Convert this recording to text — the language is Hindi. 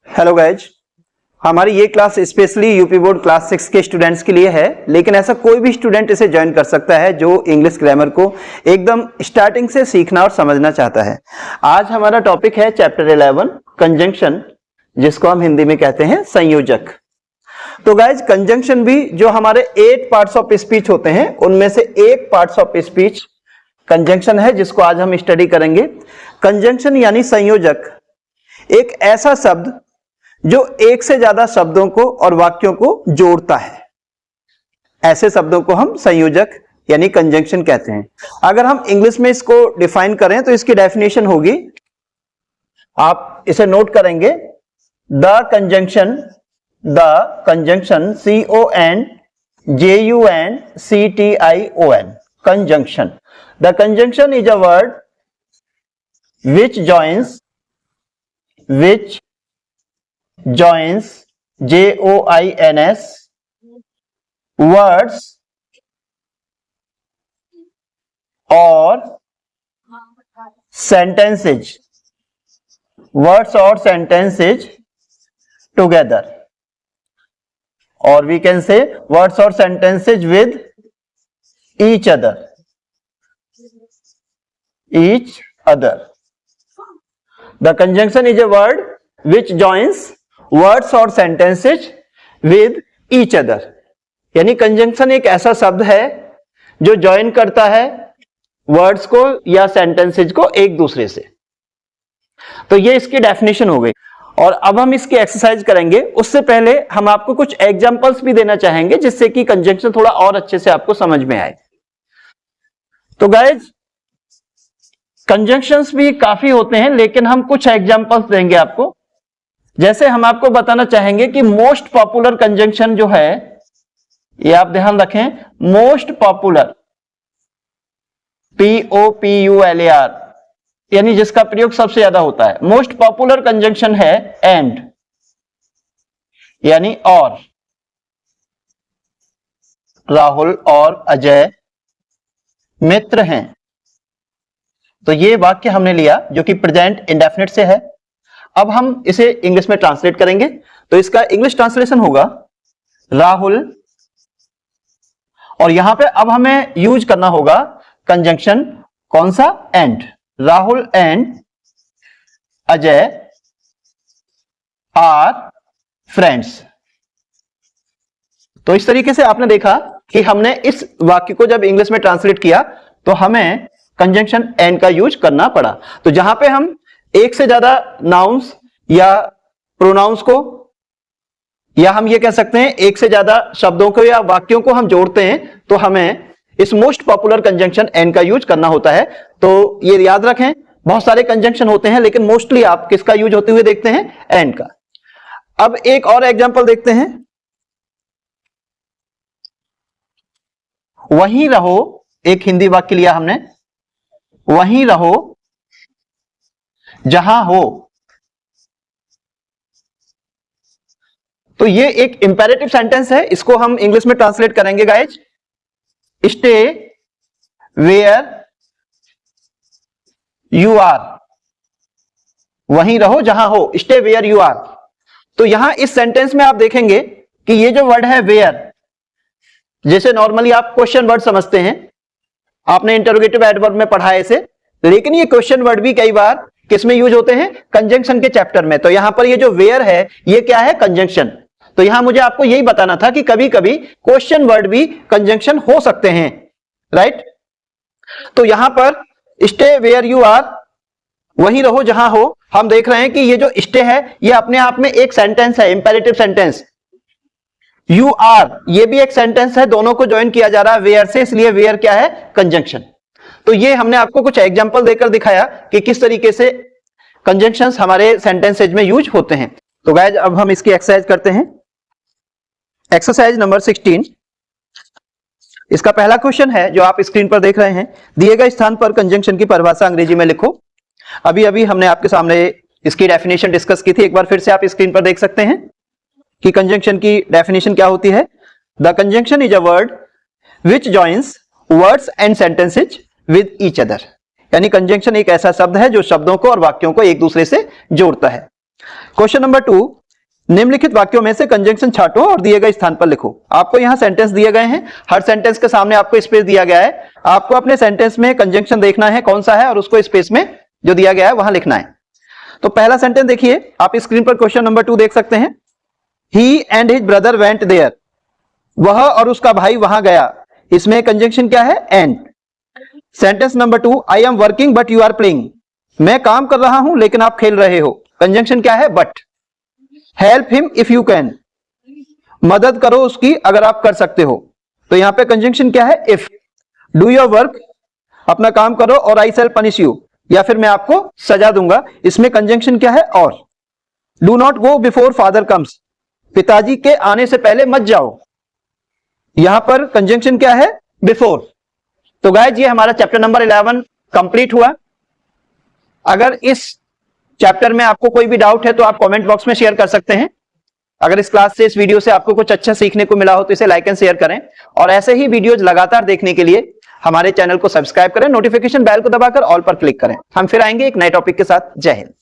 हेलो गाइज, हमारी ये class specially UP board class 6 के स्टूडेंट्स के लिए है, लेकिन ऐसा कोई भी स्टूडेंट इसे ज्वाइन कर सकता है जो इंग्लिश ग्रामर को एकदम स्टार्टिंग से सीखना और समझना चाहता है। आज हमारा टॉपिक है चैप्टर 11 कंजंक्शन, जिसको हम हिंदी में कहते हैं संयोजक। तो गाइज, कंजंक्शन भी जो हमारे 8 पार्ट्स ऑफ स्पीच होते हैं उनमें से एक पार्ट्स ऑफ स्पीच कंजंक्शन है, जिसको आज हम स्टडी करेंगे। कंजंक्शन यानी संयोजक एक ऐसा शब्द जो एक से ज्यादा शब्दों को और वाक्यों को जोड़ता है। ऐसे शब्दों को हम संयोजक यानी कंजंक्शन कहते हैं। अगर हम इंग्लिश में इसको डिफाइन करें तो इसकी डेफिनेशन होगी, आप इसे नोट करेंगे, the conjunction CONJUNCTION conjunction. The conjunction is a word which joins JOINS words or sentences together, or we can say words or sentences with each other. The conjunction is a word which joins words or sentences with each other. यानी कंजंक्शन एक ऐसा शब्द है जो ज्वाइन करता है वर्ड्स को या सेंटेंसेज को एक दूसरे से। तो ये इसकी डेफिनेशन हो गई, और अब हम इसकी एक्सरसाइज करेंगे। उससे पहले हम आपको कुछ एग्जांपल्स भी देना चाहेंगे जिससे कि कंजंक्शन थोड़ा और अच्छे से आपको समझ में आए। तो गाइज, कंजंक्शंस भी काफी होते हैं, लेकिन हम कुछ एग्जांपल्स देंगे आपको। जैसे हम आपको बताना चाहेंगे कि मोस्ट पॉपुलर कंजंक्शन जो है, ये आप ध्यान रखें, मोस्ट पॉपुलर POPULAR, यानी जिसका प्रयोग सबसे ज्यादा होता है। मोस्ट पॉपुलर कंजंक्शन है एंड, यानी और। राहुल और अजय मित्र हैं। तो ये वाक्य हमने लिया जो कि प्रेजेंट इंडेफिनिट से है। अब हम इसे इंग्लिश में ट्रांसलेट करेंगे। तो इसका इंग्लिश ट्रांसलेशन होगा राहुल, और यहां पे अब हमें यूज करना होगा कंजंक्शन कौन सा? And. Rahul and Ajay are friends. तो इस तरीके से आपने देखा कि हमने इस वाक्य को जब इंग्लिश में ट्रांसलेट किया तो हमें कंजंक्शन एंड का यूज करना पड़ा। तो जहां पे हम एक से ज्यादा नाउन्स या प्रोनाउंस को, या हम ये कह सकते हैं एक से ज्यादा शब्दों को या वाक्यों को हम जोड़ते हैं, तो हमें इस मोस्ट पॉपुलर कंजंक्शन एंड का यूज करना होता है। तो ये याद रखें, बहुत सारे कंजंक्शन होते हैं लेकिन मोस्टली आप किसका यूज होते हुए देखते हैं? एंड का। अब एक और एग्जांपल देखते हैं। वहीं रहो, एक हिंदी वाक्य लिया हमने, वहीं रहो जहां हो। तो ये एक इंपेरेटिव सेंटेंस है, इसको हम इंग्लिश में ट्रांसलेट करेंगे guys, stay where you are. वहीं रहो जहां हो, स्टे वेयर यू आर। तो यहां इस सेंटेंस में आप देखेंगे कि ये जो वर्ड है वेयर, जैसे नॉर्मली आप क्वेश्चन वर्ड समझते हैं, आपने इंटरोगेटिव एडवर्ब में पढ़ा है इसे, लेकिन ये क्वेश्चन वर्ड भी कई बार किसमें यूज होते हैं? कंजंक्शन के चैप्टर में। तो यहां पर ये जो वेयर है ये क्या है? कंजंक्शन। तो यहां मुझे आपको यही बताना था कि कभी कभी क्वेश्चन वर्ड भी कंजंक्शन हो सकते हैं, राइट? तो यहां पर स्टे वेयर यू आर, वहीं रहो जहां हो, हम देख रहे हैं कि ये जो स्टे है ये अपने आप में एक सेंटेंस है, इंपेरेटिव सेंटेंस। यू आर ये भी एक सेंटेंस है, दोनों को ज्वाइन किया जा रहा है वेयर से, इसलिए वेयर क्या है? कंजंक्शन। तो ये हमने आपको कुछ एग्जांपल देकर दिखाया कि किस तरीके से कंजंक्शंस हमारे सेंटेंसेज में यूज होते हैं। तो गाइस, अब हम इसकी एक्सरसाइज करते हैं। Exercise number 16। इसका पहला क्वेश्चन है जो आप स्क्रीन पर देख रहे हैं, दिए गए स्थान पर कंजंक्शन की परिभाषा अंग्रेजी में लिखो। अभी अभी हमने आपके सामने इसकी डेफिनेशन डिस्कस की थी, एक बार फिर से आप स्क्रीन पर देख सकते हैं कि कंजंक्शन की डेफिनेशन क्या होती है। The conjunction is a word which joins words and sentences with each other. यानी कंजंक्शन एक ऐसा शब्द है जो शब्दों को और वाक्यों को एक दूसरे से जोड़ता है। क्वेश्चन नंबर 2, निम्नलिखित वाक्यों में से कंजंक्शन छांटो और दिए गए स्थान पर लिखो। आपको यहां सेंटेंस दिए गए हैं, हर सेंटेंस के सामने आपको स्पेस दिया गया है। आपको अपने सेंटेंस में कंजंक्शन देखना है कौन सा है और उसको स्पेस में जो दिया गया है वहां लिखना है। तो पहला सेंटेंस देखिए, आप स्क्रीन पर क्वेश्चन नंबर 2 देख सकते हैं। He and his brother went there, वह और उसका भाई वहां गया। इसमें कंजंक्शन क्या है? And. Sentence number 2, I am working but you are playing, मैं काम कर रहा हूं लेकिन आप खेल रहे हो। कंजंक्शन क्या है? But. Help him if you can, मदद करो उसकी अगर आप कर सकते हो। तो यहां पे कंजंक्शन क्या है? इफ। डू योर वर्क, अपना काम करो, और आई शैल पनिश यू, या फिर मैं आपको सजा दूंगा। इसमें कंजंक्शन क्या है? और। Do not go before father comes, पिताजी के आने से पहले मत जाओ। यहां पर कंजंक्शन क्या है? बिफोर। तो गाइस, ये हमारा चैप्टर नंबर 11 कंप्लीट हुआ। अगर इस चैप्टर में आपको कोई भी डाउट है तो आप कमेंट बॉक्स में शेयर कर सकते हैं। अगर इस क्लास से, इस वीडियो से आपको कुछ अच्छा सीखने को मिला हो तो इसे लाइक एंड शेयर करें, और ऐसे ही वीडियोज लगातार देखने के लिए हमारे चैनल को सब्सक्राइब करें, नोटिफिकेशन बेल को दबाकर ऑल पर क्लिक करें। हम फिर आएंगे एक नए टॉपिक के साथ। जय हिंद।